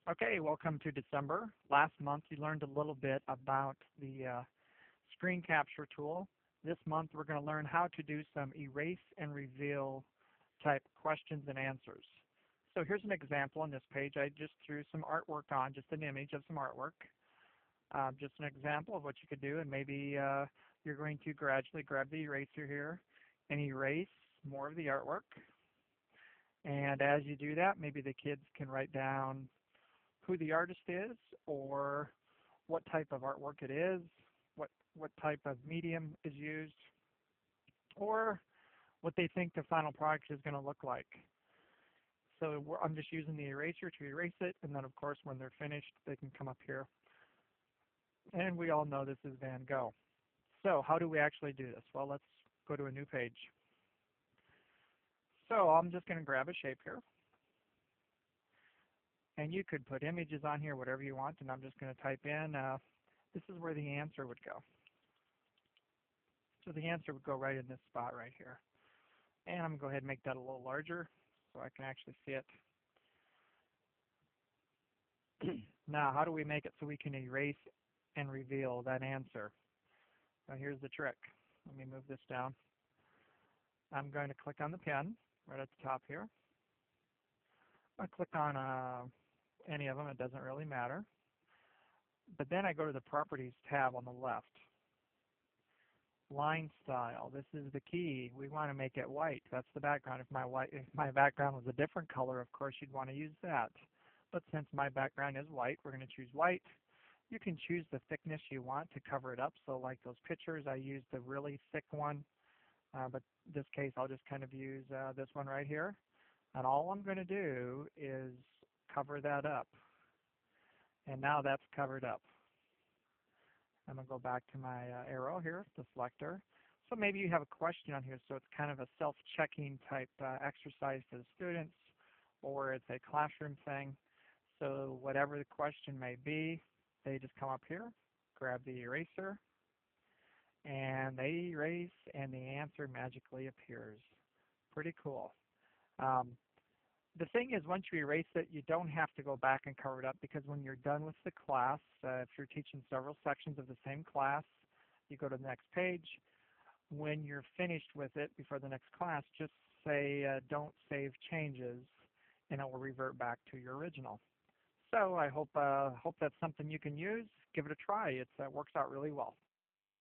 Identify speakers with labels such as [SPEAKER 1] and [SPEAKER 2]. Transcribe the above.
[SPEAKER 1] Okay, welcome to December. Last month you learned a little bit about the screen capture tool. This month we're going to learn how to do some erase and reveal type questions and answers. So here's an example on this page. I just threw some artwork on, just an image of some artwork. Just an example of what you could do, and maybe you're going to gradually grab the eraser here and erase more of the artwork. And as you do that, maybe the kids can write down who the artist is, or what type of artwork it is, what type of medium is used, or what they think the final product is going to look like. So I'm just using the eraser to erase it, and then of course when they're finished they can come up here. And we all know this is Van Gogh. So how do we actually do this? Well, let's go to a new page. So I'm just going to grab a shape here. And you could put images on here, whatever you want, and I'm just going to type in, this is where the answer would go. So the answer would go right in this spot right here. And I'm going to go ahead and make that a little larger so I can actually see it. Now, how do we make it so we can erase and reveal that answer? Now here's the trick. Let me move this down. I'm going to click on the pen right at the top here. I click on any of them, it doesn't really matter. But then I go to the Properties tab on the left. Line style, this is the key. We want to make it white. That's the background. If my background was a different color, of course you'd want to use that. But since my background is white, we're going to choose white. You can choose the thickness you want to cover it up. So like those pictures, I used the really thick one. But in this case, I'll just kind of use this one right here. And all I'm going to do is cover that up. And now that's covered up. I'm going to go back to my arrow here, the selector. So maybe you have a question on here, so it's kind of a self-checking type exercise for the students, or it's a classroom thing. So whatever the question may be, they just come up here, grab the eraser, and they erase, and the answer magically appears. Pretty cool. The thing is, once you erase it, you don't have to go back and cover it up, because when you're done with the class, if you're teaching several sections of the same class, you go to the next page. When you're finished with it before the next class, just say don't save changes, and it will revert back to your original. So I hope that's something you can use. Give it a try. It works out really well.